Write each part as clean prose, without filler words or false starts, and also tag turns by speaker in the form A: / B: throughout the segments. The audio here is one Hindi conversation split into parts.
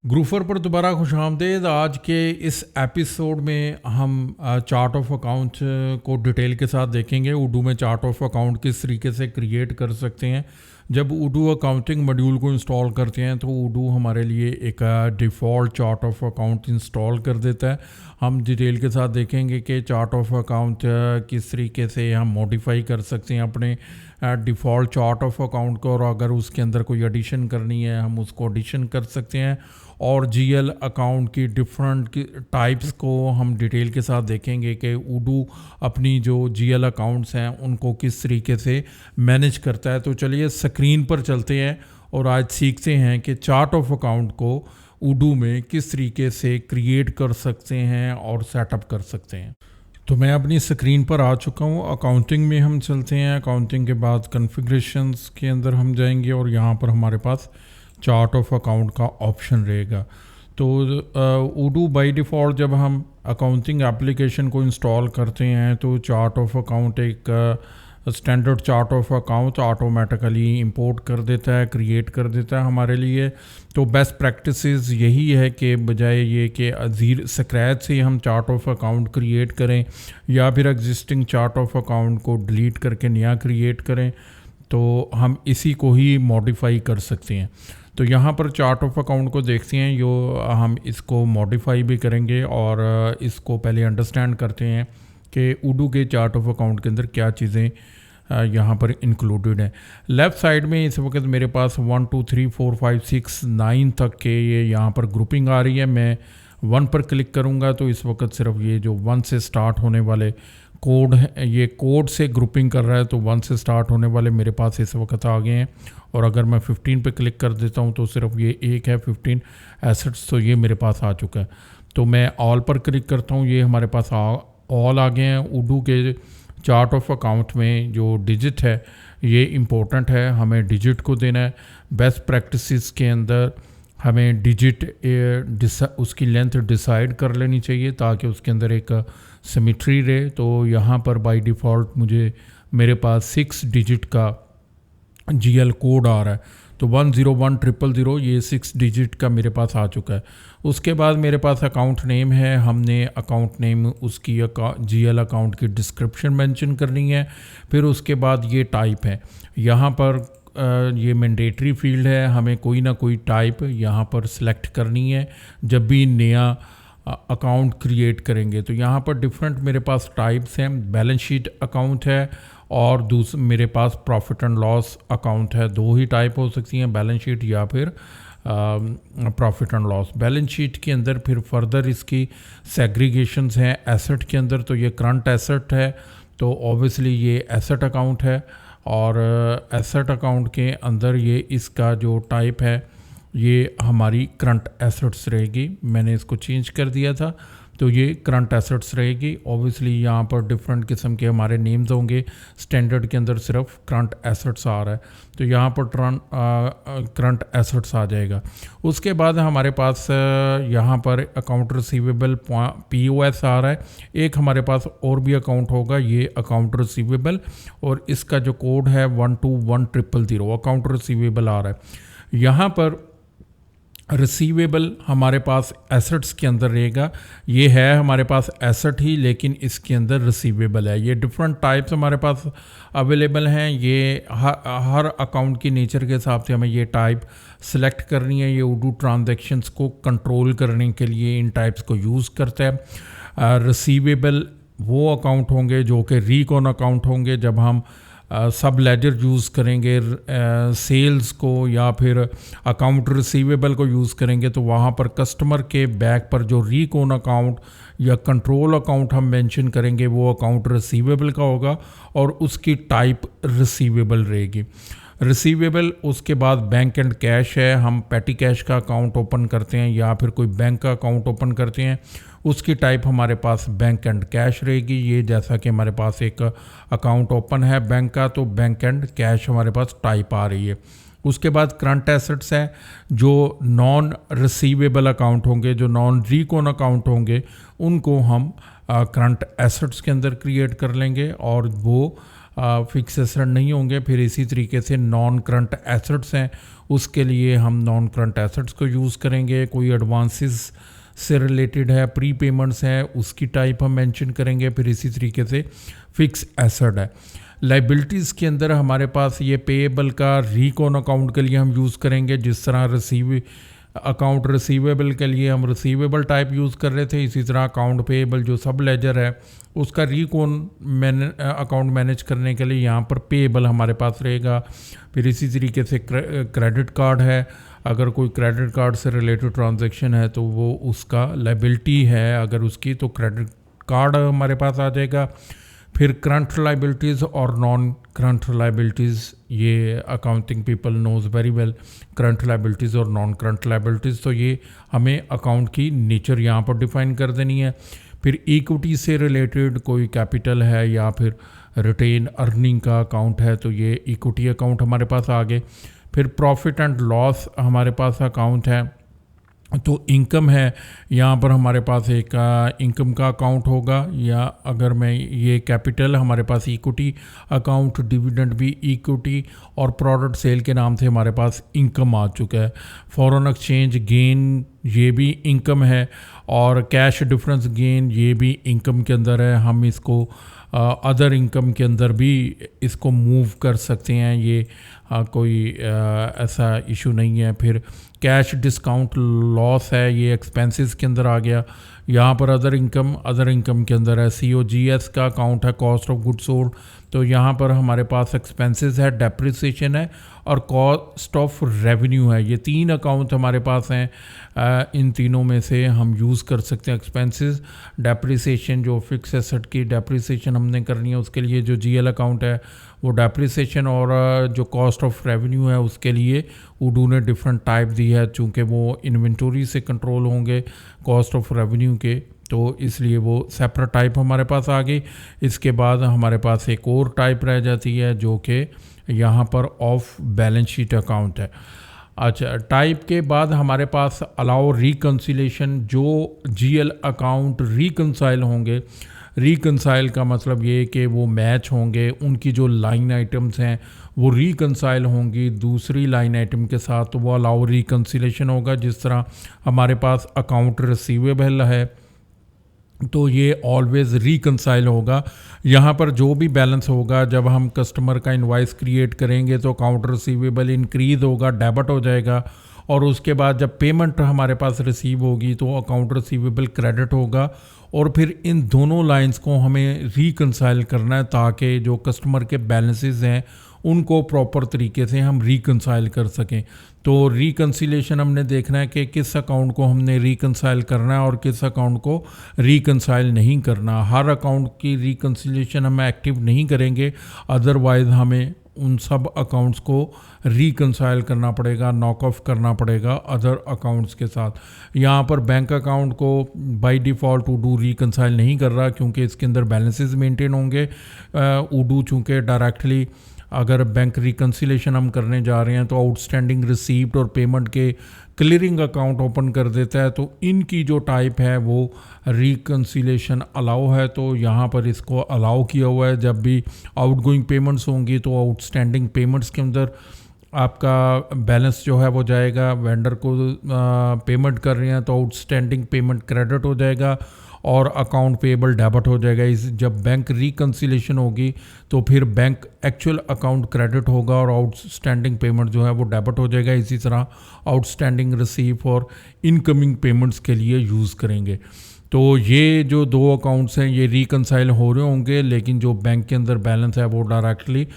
A: ग्रूफर पर दोबारा खुशामदीद। आज के इस एपिसोड में हम चार्ट ऑफ अकाउंट को डिटेल के साथ देखेंगे। उडू में चार्ट ऑफ अकाउंट किस तरीके से क्रिएट कर सकते हैं। जब उडू अकाउंटिंग मॉड्यूल को इंस्टॉल करते हैं तो उडू हमारे लिए एक default chart of account install कर देता है। हम डिटेल के साथ देखेंगे कि चार्ट ऑफ अकाउंट किस तरीके से हम मॉडिफाई कर सकते हैं अपने डिफ़ॉल्ट चार्ट ऑफ अकाउंट को, और अगर उसके अंदर कोई एडिशन करनी है हम उसको एडिशन कर सकते हैं। और जीएल अकाउंट की डिफरेंट टाइप्स को हम डिटेल के साथ देखेंगे कि उडू अपनी जो जीएल अकाउंट्स हैं उनको किस तरीके से मैनेज करता है। तो चलिए स्क्रीन पर चलते हैं और आज सीखते हैं कि चार्ट ऑफ अकाउंट को उडू में किस तरीके से क्रिएट कर सकते हैं और सेटअप कर सकते हैं। तो मैं अपनी स्क्रीन पर आ चुका हूँ। अकाउंटिंग में हम चलते हैं। अकाउंटिंग के बाद कॉन्फ़िगरेशंस के अंदर हम जाएंगे और यहाँ पर हमारे पास चार्ट ऑफ अकाउंट का ऑप्शन रहेगा। तो उडू बाय डिफ़ॉल्ट जब हम अकाउंटिंग एप्लीकेशन को इंस्टॉल करते हैं तो चार्ट ऑफ अकाउंट एक standard chart of account automatically import कर देता है, क्रिएट कर देता है हमारे लिए। तो बेस्ट प्रैक्टिसेस यही है कि बजाय ये कि स्क्रैच से हम चार्ट ऑफ अकाउंट क्रिएट करें या फिर एग्जिस्टिंग चार्ट ऑफ अकाउंट को डिलीट करके नया क्रिएट करें, तो हम इसी को ही मॉडिफाई कर सकते हैं। तो यहाँ पर चार्ट ऑफ अकाउंट को देखते हैं, जो हम इसको मॉडिफाई भी करेंगे और इसको पहले अंडरस्टैंड करते हैं कि उडू के चार्ट ऑफ अकाउंट के अंदर क्या चीज़ें यहाँ पर इंक्लूडेड हैं। लेफ़्ट साइड में इस वक्त मेरे पास 1 2 3 4 5 6 9 तक के ये यहाँ पर ग्रुपिंग आ रही है। मैं 1 पर क्लिक करूँगा तो इस वक्त सिर्फ ये जो 1 से स्टार्ट होने वाले कोड है, ये कोड से ग्रुपिंग कर रहा है, तो 1 से स्टार्ट होने वाले मेरे पास इस वक्त आ गए हैं। और अगर मैं 15 पे क्लिक कर देता हूँ तो सिर्फ ये एक है 15 एसेट्स, तो ये मेरे पास आ चुका है। तो मैं ऑल पर क्लिक करता हूँ, ये हमारे पास ऑल आ गए हैं। उडू के चार्ट ऑफ अकाउंट में जो डिजिट है ये इम्पोर्टेंट है, हमें डिजिट को देना है। बेस्ट प्रैक्टिसेस के अंदर हमें डिजिट उसकी लेंथ डिसाइड कर लेनी चाहिए ताकि उसके अंदर एक सिमेट्री रहे। तो यहाँ पर बाय डिफ़ॉल्ट मेरे पास 6 डिजिट का जीएल कोड आ रहा है, तो 101000 ये 6 डिजिट का मेरे पास आ चुका है। उसके बाद मेरे पास अकाउंट नेम है, हमने अकाउंट नेम उसकी जीएल अकाउंट की डिस्क्रिप्शन मेंशन करनी है। फिर उसके बाद ये टाइप है, यहाँ पर ये मैंडेटरी फील्ड है, हमें कोई ना कोई टाइप यहाँ पर सिलेक्ट करनी है जब भी नया अकाउंट क्रिएट करेंगे। तो यहाँ पर डिफरेंट मेरे पास टाइप्स हैं। बैलेंस शीट अकाउंट है और मेरे पास प्रॉफिट एंड लॉस अकाउंट है। 2 ही टाइप हो सकती हैं, बैलेंस शीट या फिर profit and loss. Balance sheet के अंदर फिर फर्दर इसकी सेग्रीगेशंस हैं। एसेट के अंदर तो ये करंट एसेट है, तो ऑब्वियसली ये एसेट अकाउंट है। और एसेट अकाउंट के अंदर ये इसका जो टाइप है ये हमारी करंट एसेट्स रहेगी। मैंने इसको चेंज कर दिया था, तो ये करंट एसेट्स रहेगी। ऑब्वियसली यहाँ पर डिफरेंट किस्म के हमारे नेम्स होंगे। स्टैंडर्ड के अंदर सिर्फ करंट एसेट्स आ रहा है, तो यहाँ पर करंट एसेट्स आ जाएगा। उसके बाद हमारे पास यहाँ पर अकाउंट रिसीवेबल POS आ रहा है। एक हमारे पास और भी अकाउंट होगा, ये अकाउंट रिसीवेबल, और इसका जो कोड है 121000 अकाउंट रिसीवेबल आ रहा है। यहाँ पर रिसीवेबल हमारे पास एसेट्स के अंदर रहेगा। ये है हमारे पास एसेट ही, लेकिन इसके अंदर रिसीवेबल है। ये डिफरेंट टाइप्स हमारे पास अवेलेबल हैं। ये हर अकाउंट की नेचर के हिसाब से हमें ये टाइप सेलेक्ट करनी है। ये उडू ट्रांजैक्शंस को कंट्रोल करने के लिए इन टाइप्स को यूज़ करता है। रिसीवेबल वो अकाउंट होंगे जो कि रीकॉन अकाउंट होंगे जब हम सब लेजर यूज़ करेंगे सेल्स को या फिर अकाउंट रिसीवेबल को यूज़ करेंगे, तो वहाँ पर कस्टमर के बैक पर जो रीकॉन अकाउंट या कंट्रोल अकाउंट हम मेंशन करेंगे वो अकाउंट रिसीवेबल का होगा और उसकी टाइप रिसीवेबल रहेगी। रिसीवेबल उसके बाद बैंक एंड कैश है, हम पैटी कैश का अकाउंट ओपन करते हैं या फिर कोई बैंक का अकाउंट ओपन करते हैं, उसकी टाइप हमारे पास बैंक एंड कैश रहेगी। ये जैसा कि हमारे पास एक अकाउंट ओपन है बैंक का, तो बैंक एंड कैश हमारे पास टाइप आ रही है। उसके बाद करंट एसेट्स है, जो नॉन रिसीवेबल अकाउंट होंगे, जो नॉन रीकॉन अकाउंट होंगे, उनको हम करंट एसेट्स के अंदर क्रिएट कर लेंगे और वो फिक्स एसेट नहीं होंगे। फिर इसी तरीके से नॉन करंट एसेट्स हैं, उसके लिए हम नॉन करंट एसेट्स को यूज़ करेंगे। कोई एडवांसेस से रिलेटेड है, प्री पेमेंट्स हैं, उसकी टाइप हम मेंशन करेंगे। फिर इसी तरीके से फिक्स एसेट है। लाइबिलिटीज़ के अंदर हमारे पास ये पेएबल का रीकॉन अकाउंट के लिए हम यूज़ करेंगे। जिस तरह अकाउंट रिसीवेबल के लिए हम रिसीवेबल टाइप यूज़ कर रहे थे, इसी तरह अकाउंट पेएबल जो सब लेजर है उसका रीकॉन अकाउंट मैनेज करने के लिए यहाँ पर पेएबल हमारे पास रहेगा। फिर इसी तरीके से क्रेडिट कार्ड है, अगर कोई क्रेडिट कार्ड से रिलेटेड ट्रांजैक्शन है तो वो उसका लाइबिलिटी है अगर उसकी, तो क्रेडिट कार्ड हमारे पास आ जाएगा। फिर करंट लाइबिलिटीज़ और नॉन करंट लाइबिलिटीज़, ये accounting people knows very well, current liabilities और नॉन करंट लाइबिलिटीज़। तो ये हमें अकाउंट की नेचर यहाँ पर डिफाइन कर देनी है। फिर इक्विटी से रिलेटेड कोई कैपिटल है या फिर रिटेन अर्निंग का अकाउंट है तो ये इक्विटी अकाउंट हमारे पास आ गए। फिर प्रॉफिट एंड लॉस हमारे पास अकाउंट है, तो इनकम है, यहाँ पर हमारे पास एक इनकम का अकाउंट होगा। या अगर मैं ये कैपिटल हमारे पास इक्विटी अकाउंट, डिविडेंड भी इक्विटी और प्रोडक्ट सेल के नाम से हमारे पास इनकम आ चुका है। फॉरेन एक्सचेंज गेन ये भी इनकम है, और कैश डिफरेंस गेन ये भी इनकम के अंदर है। हम इसको अदर इनकम के अंदर भी इसको मूव कर सकते हैं, ये कोई ऐसा इशू नहीं है। फिर कैश डिस्काउंट लॉस है, ये एक्सपेंसेस के अंदर आ गया। यहाँ पर अदर इनकम के अंदर है। COGS का अकाउंट है, कॉस्ट ऑफ गुड सोल्ड, तो यहाँ पर हमारे पास एक्सपेंसेस है, डेप्रिसिएशन है और कॉस्ट ऑफ रेवेन्यू है। ये 3 अकाउंट हमारे पास हैं। इन तीनों में से हम यूज़ कर सकते हैं एक्सपेंसेस। डेप्रिसिएशन जो फिक्स एसेट की डेप्रिसिएशन हमने करनी है उसके लिए जो GL अकाउंट है वो डेप्रिसिएशन, और जो कॉस्ट ऑफ रेवेन्यू है उसके लिए उडू ने डिफरेंट टाइप दी है, चूँकि वो इन्वेंटरी से कंट्रोल होंगे कॉस्ट ऑफ रेवेन्यू के, तो इसलिए वो सेपरेट टाइप हमारे पास आ गई। इसके बाद हमारे पास एक और टाइप रह जाती है जो कि यहाँ पर ऑफ बैलेंस शीट अकाउंट है। अच्छा, टाइप के बाद हमारे पास अलाउ रिकन्सिलेशन, जो GL अकाउंट रिकन्साइल होंगे। रिकन्साइल का मतलब ये कि वो मैच होंगे, उनकी जो लाइन आइटम्स हैं वो रिकन्साइल होंगी दूसरी लाइन आइटम के साथ, तो वो अलाउ रिकन्सिलेशन होगा। जिस तरह हमारे पास अकाउंट रिसीवेबल है तो ये ऑलवेज़ रिकन्साइल होगा। यहाँ पर जो भी बैलेंस होगा, जब हम कस्टमर का इनवाइस क्रिएट करेंगे तो अकाउंट रिसीवेबल इंक्रीज होगा, डेबिट हो जाएगा, और उसके बाद जब पेमेंट हमारे पास रिसीव होगी तो अकाउंट रिसीवेबल क्रेडिट होगा। और फिर इन दोनों लाइंस को हमें रिकन्साइल करना है ताकि जो कस्टमर के बैलेंसेस हैं उनको प्रॉपर तरीके से हम रिकन्साइल कर सकें। तो रिकन्सिलेशन हमने देखना है कि किस अकाउंट को हमने रिकन्साइल करना है और किस अकाउंट को रिकन्साइल नहीं करना। हर अकाउंट की रिकन्सिलेशन हम एक्टिव नहीं करेंगे, अदरवाइज़ हमें उन सब अकाउंट्स को रिकन्साइल करना पड़ेगा, नॉक ऑफ करना पड़ेगा अदर अकाउंट्स के साथ। यहाँ पर बैंक अकाउंट को बाय डिफ़ॉल्ट उडू रिकन्साइल नहीं कर रहा क्योंकि इसके अंदर बैलेंसेस मेंटेन होंगे। उडू चूँकि डायरेक्टली अगर बैंक रिकन्सिलेशन हम करने जा रहे हैं तो आउटस्टैंडिंग रिसीप्ट और पेमेंट के क्लियरिंग अकाउंट ओपन कर देता है, तो इनकी जो टाइप है वो रिकन्सिलेशन अलाउ है। तो यहाँ पर इसको अलाउ किया हुआ है। जब भी आउटगोइंग पेमेंट्स होंगी तो आउटस्टैंडिंग पेमेंट्स के अंदर आपका बैलेंस जो है वो जाएगा। वेंडर को पेमेंट कर रहे हैं तो आउटस्टैंडिंग पेमेंट क्रेडिट हो जाएगा और अकाउंट पेएबल डेबिट हो जाएगा। इस जब बैंक रिकन्सिलेशन होगी तो फिर बैंक एक्चुअल अकाउंट क्रेडिट होगा और आउटस्टैंडिंग पेमेंट जो है वो डेबिट हो जाएगा। इसी तरह आउटस्टैंडिंग रिसीव और इनकमिंग पेमेंट्स के लिए यूज़ करेंगे। तो ये जो 2 अकाउंट्स हैं ये रिकन्साइल हो रहे होंगे, लेकिन जो बैंक के अंदर बैलेंस है वो डायरेक्टली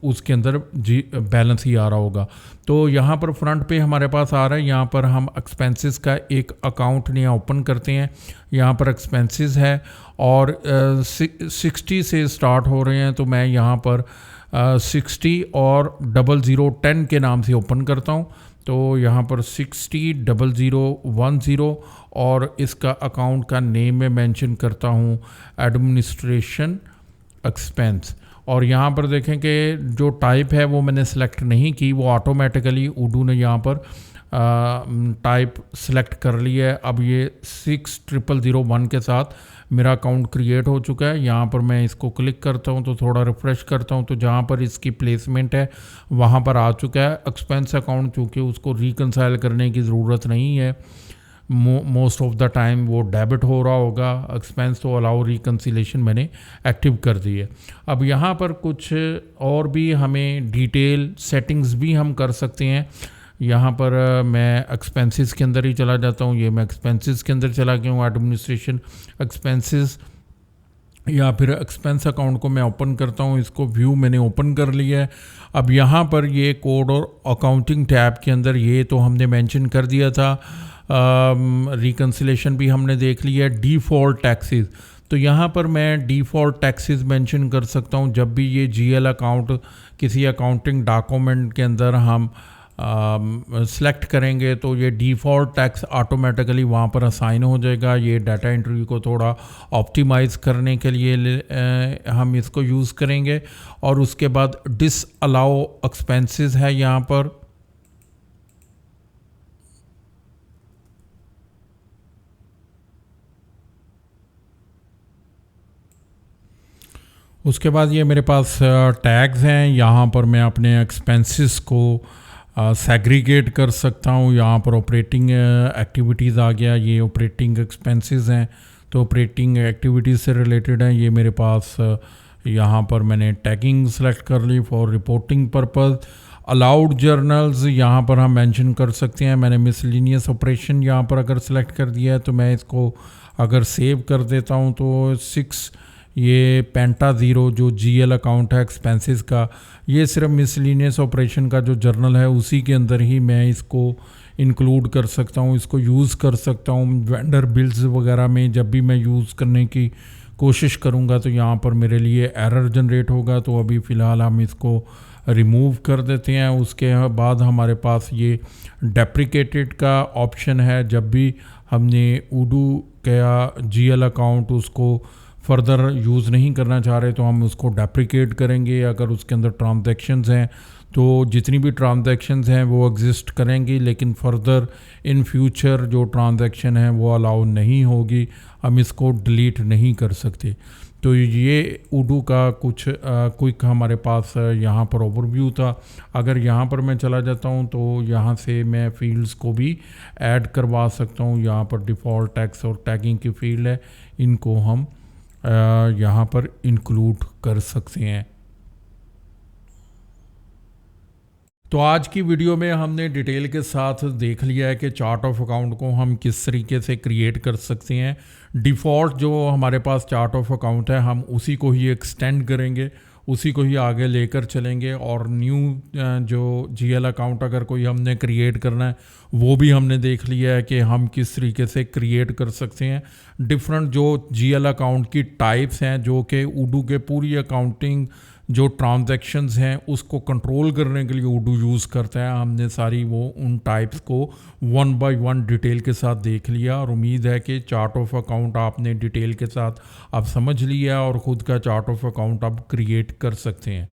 A: उसके अंदर बैलेंस ही आ रहा होगा। तो यहाँ पर फ्रंट पे हमारे पास आ रहा है, यहाँ पर हम एक्सपेंसेस का एक अकाउंट नया ओपन करते हैं। यहाँ पर एक्सपेंसेस है और 60 से स्टार्ट हो रहे हैं, तो मैं यहाँ पर 60 और 0010 के नाम से ओपन करता हूँ। तो यहाँ पर 600010 और इसका अकाउंट का नेम में मेंशन करता हूँ एडमिनिस्ट्रेशन एक्सपेंस। और यहाँ पर देखें कि जो टाइप है वो मैंने सेलेक्ट नहीं की, वो ऑटोमेटिकली उडू ने यहाँ पर टाइप सेलेक्ट कर लिया है। अब ये 6001 के साथ मेरा अकाउंट क्रिएट हो चुका है। यहाँ पर मैं इसको क्लिक करता हूँ तो थोड़ा रिफ़्रेश करता हूँ तो जहाँ पर इसकी प्लेसमेंट है वहाँ पर आ चुका है एक्सपेंस अकाउंट, चूँकि उसको रिकनसाइल करने की ज़रूरत नहीं है। मोस्ट ऑफ द टाइम वो डेबिट हो रहा होगा एक्सपेंस, तो अलाउ रिकन्सिलेशन मैंने एक्टिव कर दी है। अब यहाँ पर कुछ और भी हमें डिटेल सेटिंग्स भी हम कर सकते हैं। यहाँ पर मैं एक्सपेंसेस के अंदर ही चला जाता हूँ। ये मैं एक्सपेंसेस के अंदर चला गया हूँ, एडमिनिस्ट्रेशन एक्सपेंसेस, या फिर एक्सपेंस अकाउंट को मैं ओपन करता हूँ। इसको व्यू मैंने ओपन कर लिया है। अब यहाँ पर ये कोड और अकाउंटिंग टैब के अंदर ये तो हमने मेंशन कर दिया था, रिकन्सिलेशन भी हमने देख लिया है। डिफ़ॉल्ट टैक्सेस, तो यहाँ पर मैं डिफ़ॉल्ट टैक्सेस मेंशन कर सकता हूँ। जब भी ये जीएल अकाउंट किसी अकाउंटिंग डॉक्यूमेंट के अंदर हम सेलेक्ट करेंगे तो ये डिफ़ॉल्ट टैक्स ऑटोमेटिकली वहाँ पर असाइन हो जाएगा। ये डाटा एंट्री को थोड़ा ऑप्टिमाइज़ करने के लिए हम इसको यूज़ करेंगे। और उसके बाद डिसअलाउ एक्सपेंसेस है यहाँ पर। उसके बाद ये मेरे पास टैग्स हैं। यहाँ पर मैं अपने एक्सपेंसेस को सेग्रीगेट कर सकता हूँ। यहाँ पर ऑपरेटिंग एक्टिविटीज़ आ गया, ये ऑपरेटिंग एक्सपेंसेस हैं तो ऑपरेटिंग एक्टिविटीज़ से रिलेटेड हैं। ये मेरे पास यहाँ पर मैंने टैगिंग सेलेक्ट कर ली for reporting purpose. Allowed journals यहाँ पर हम मेंशन कर सकते हैं। मैंने मिसलिनियस ऑपरेशन यहाँ पर अगर सेलेक्ट कर दिया है तो मैं इसको अगर सेव कर देता हूँ तो 6 ये पेंटा ज़ीरो जो जीएल अकाउंट है एक्सपेंसेस का, ये सिर्फ मिसलिनियस ऑपरेशन का जो जर्नल है उसी के अंदर ही मैं इसको इंक्लूड कर सकता हूँ, इसको यूज़ कर सकता हूँ। वेंडर बिल्स वगैरह में जब भी मैं यूज़ करने की कोशिश करूँगा तो यहाँ पर मेरे लिए एरर जनरेट होगा, तो अभी फ़िलहाल हम इसको रिमूव कर देते हैं। उसके बाद हमारे पास ये डेप्रिकेटेड का ऑप्शन है। जब भी हमने उडू का जीएल अकाउंट उसको फर्दर यूज़ नहीं करना चाह रहे तो हम उसको डेप्रिकेट करेंगे। अगर उसके अंदर ट्रांजैक्शंस हैं तो जितनी भी ट्रांजैक्शंस हैं वो एग्जिस्ट करेंगी, लेकिन फर्दर इन फ्यूचर जो ट्रांजैक्शन है वो अलाउ नहीं होगी, हम इसको डिलीट नहीं कर सकते। तो ये उडू का कुछ क्विक हमारे पास यहाँ पर ओवरव्यू था। अगर यहाँ पर मैं चला जाता हूँ तो यहाँ से मैं फील्ड्स को भी ऐड करवा सकता हूँ। यहाँ पर डिफ़ॉल्ट टैक्स और टैगिंग की फील्ड है, इनको हम यहाँ पर इंक्लूड कर सकते हैं। तो आज की वीडियो में हमने डिटेल के साथ देख लिया है कि चार्ट ऑफ अकाउंट को हम किस तरीके से क्रिएट कर सकते हैं। डिफ़ॉल्ट जो हमारे पास चार्ट ऑफ अकाउंट है हम उसी को ही एक्सटेंड करेंगे, उसी को ही आगे लेकर चलेंगे। और न्यू जो जीएल अकाउंट अगर कोई हमने क्रिएट करना है वो भी हमने देख लिया है कि हम किस तरीके से क्रिएट कर सकते हैं। डिफरेंट जो जीएल अकाउंट की टाइप्स हैं जो कि उडू के पूरी अकाउंटिंग जो ट्रांजैक्शंस हैं उसको कंट्रोल करने के लिए उडू यूज़ करता है, हमने सारी वो उन टाइप्स को 1 बाय 1 डिटेल के साथ देख लिया। और उम्मीद है कि चार्ट ऑफ अकाउंट आपने डिटेल के साथ अब समझ लिया और ख़ुद का चार्ट ऑफ अकाउंट आप क्रिएट कर सकते हैं।